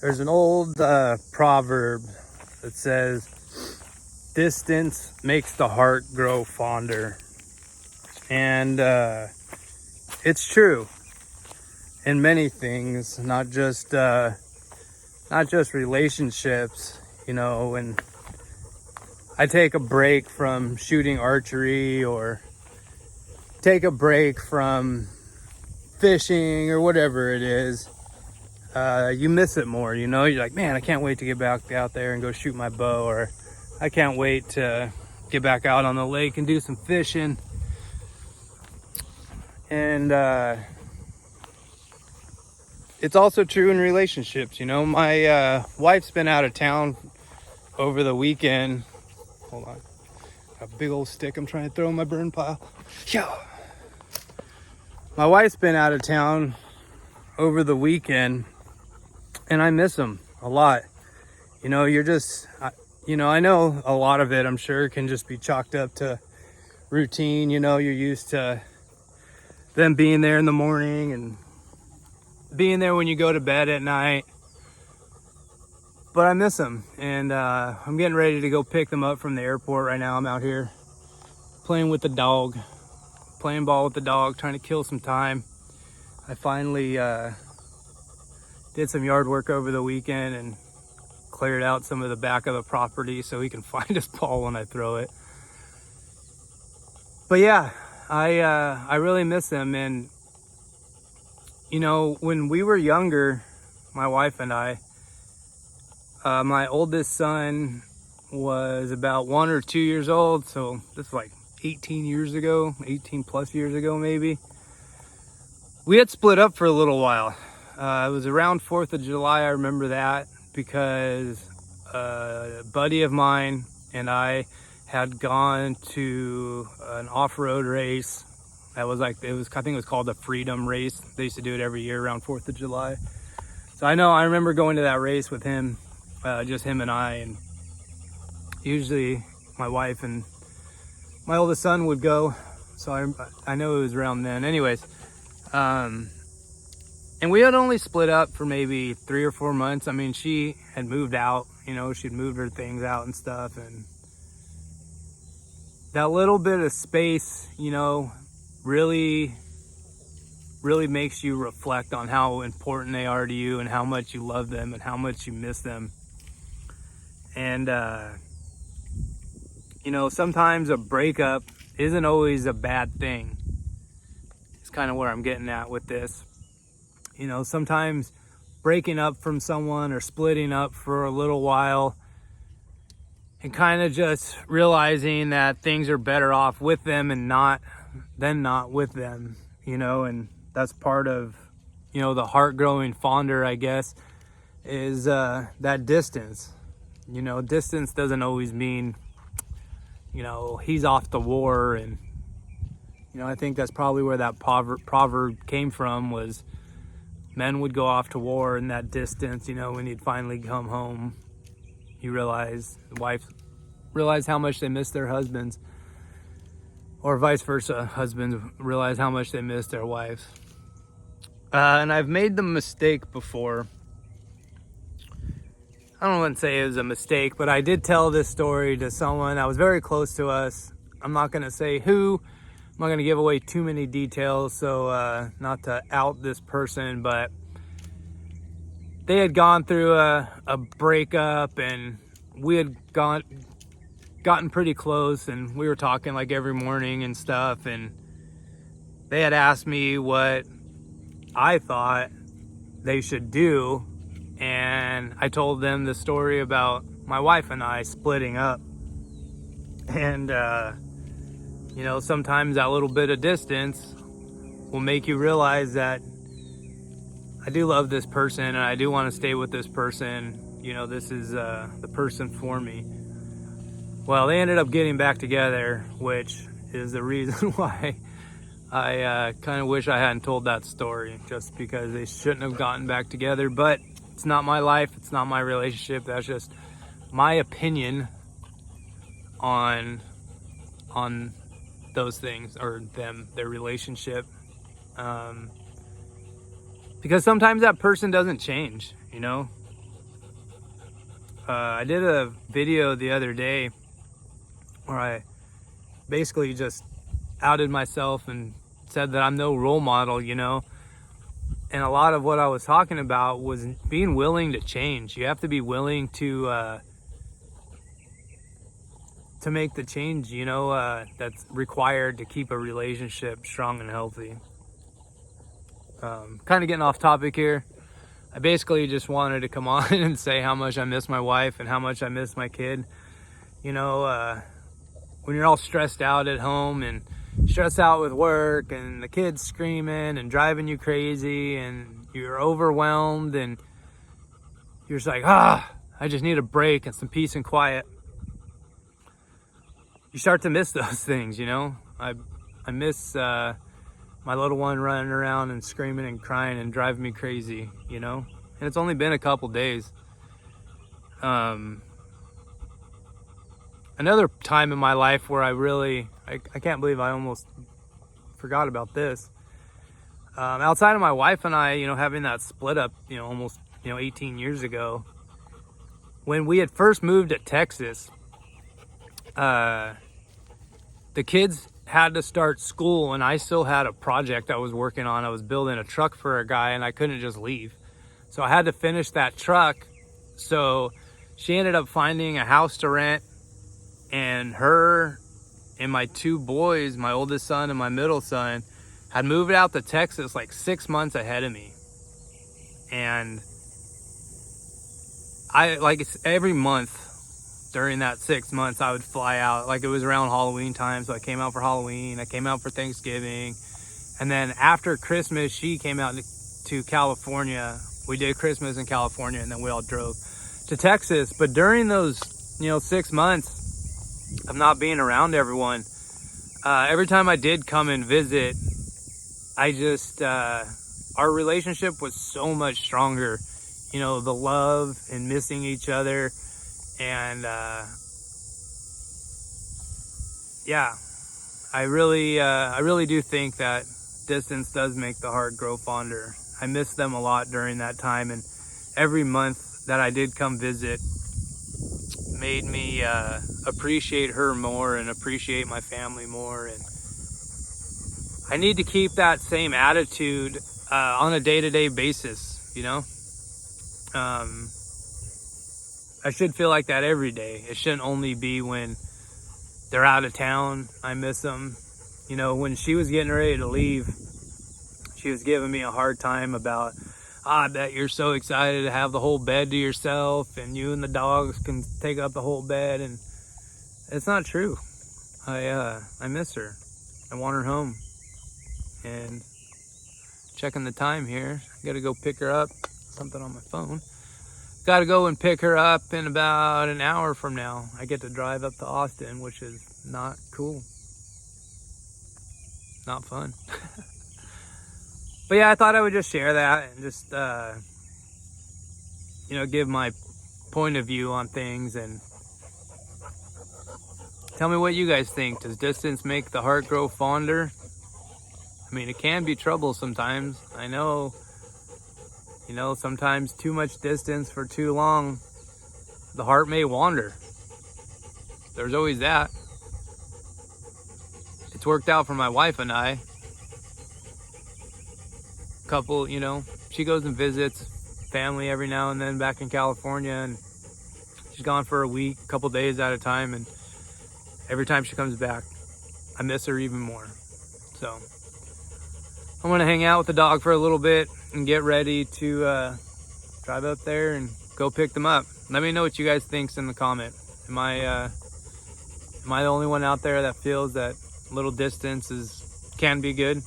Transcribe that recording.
There's an old proverb that says, distance makes the heart grow fonder. And it's true in many things, not just relationships. When I take a break from shooting archery or take a break from fishing or whatever it is, you miss it more. You're like, man, I can't wait to get back out there and go shoot my bow, or I can't wait to get back out on the lake and do some fishing. And it's also true in relationships. My wife's been out of town over the weekend. Hold on, a big old stick I'm trying to throw in my burn pile. Yeah. My wife's been out of town over the weekend, and I miss them a lot. You're just, I know a lot of it, I'm sure, can just be chalked up to routine. You're used to them being there in the morning and being there when you go to bed at night. But I miss them, and I'm getting ready to go pick them up from the airport right now. I'm out here playing with the dog, playing ball with the dog, trying to kill some time. I finally did some yard work over the weekend and cleared out some of the back of the property so he can find his ball when I throw it. But yeah, I really miss him. And when we were younger, my wife and I, my oldest son was about 1 or 2 years old, so this is like 18 plus years ago maybe. We had split up for a little while. It was around 4th of July, I remember that, because a buddy of mine and I had gone to an off-road race. I think it was called the Freedom Race. They used to do it every year around 4th of July. So I remember going to that race with him, just him and I, and usually my wife and my oldest son would go. So I know it was around then. Anyways, and we had only split up for maybe 3 or 4 months. I mean, she had moved out, she'd moved her things out and stuff. And that little bit of space, really, really makes you reflect on how important they are to you and how much you love them and how much you miss them. And, sometimes a breakup isn't always a bad thing. It's kind of where I'm getting at with this. Sometimes breaking up from someone or splitting up for a little while and kind of just realizing that things are better off with them and not with them, and that's part of, the heart growing fonder, I guess, is that distance. Distance doesn't always mean, he's off to war. And, I think that's probably where that proverb came from, was men would go off to war in that distance. When he'd finally come home, the wife realized how much they miss their husbands, or vice versa, husbands realize how much they miss their wives. And I've made the mistake before. I don't want to say it was a mistake, but I did tell this story to someone that was very close to us. I'm not going to say who. I'm not going to give away too many details, so not to out this person, but they had gone through a breakup, and we had gotten pretty close, and we were talking like every morning and stuff, and they had asked me what I thought they should do, and I told them the story about my wife and I splitting up. And sometimes that little bit of distance will make you realize that I do love this person and I do want to stay with this person. This is the person for me. Well, they ended up getting back together, which is the reason why I kind of wish I hadn't told that story, just because they shouldn't have gotten back together. But it's not my life, it's not my relationship. That's just my opinion on those things, or their relationship. Because sometimes that person doesn't change, I did a video the other day where I basically just outed myself and said that I'm no role model, you know. And a lot of what I was talking about was being willing to change. You have to be willing to make the change, you know, that's required to keep a relationship strong and healthy. Kind of getting off topic here. I basically just wanted to come on and say how much I miss my wife and how much I miss my kid. You know, when you're all stressed out at home and stressed out with work and the kids screaming and driving you crazy and you're overwhelmed and you're just like, I just need a break and some peace and quiet. You start to miss those things, you know. I miss my little one running around and screaming and crying and driving me crazy, you know. And it's only been a couple days. Another time in my life where I can't believe I almost forgot about this. Outside of my wife and I, you know, having that split up, you know, almost, 18 years ago, when we had first moved to Texas, the kids had to start school and I still had a project I was working on. I was building a truck for a guy and I couldn't just leave. So I had to finish that truck. So she ended up finding a house to rent, and her and my two boys, my oldest son and my middle son, had moved out to Texas like 6 months ahead of me. And every month during that 6 months, I would fly out. Like, it was around Halloween time, so I came out for Halloween, I came out for Thanksgiving, and then after Christmas, she came out to California. We did Christmas in California, and then we all drove to Texas. But during those, 6 months of not being around everyone, every time I did come and visit, I just, our relationship was so much stronger. You know, the love and missing each other. And yeah, I really do think that distance does make the heart grow fonder. I miss them a lot during that time, and every month that I did come visit made me appreciate her more and appreciate my family more. And I need to keep that same attitude on a day-to-day basis, you know. I should feel like that every day. It shouldn't only be when they're out of town. I miss them. You know, when she was getting ready to leave, she was giving me a hard time about, I bet you're so excited to have the whole bed to yourself and you and the dogs can take up the whole bed. And it's not true. I miss her. I want her home. And checking the time here, I gotta go pick her up. Something on my phone. Got to go and pick her up in about an hour from now. I get to drive up to Austin, which is not cool. Not fun. But yeah, I thought I would just share that and just, give my point of view on things and tell me what you guys think. Does distance make the heart grow fonder? I mean, it can be trouble sometimes. I know. You know, sometimes too much distance for too long, the heart may wander. There's always that. It's worked out for my wife and I. Couple, she goes and visits family every now and then back in California, and she's gone for a week, a couple days at a time, and every time she comes back, I miss her even more. So I'm gonna hang out with the dog for a little bit and get ready to drive up there and go pick them up. Let me know what you guys think in the comment. Am I the only one out there that feels that little distance can be good?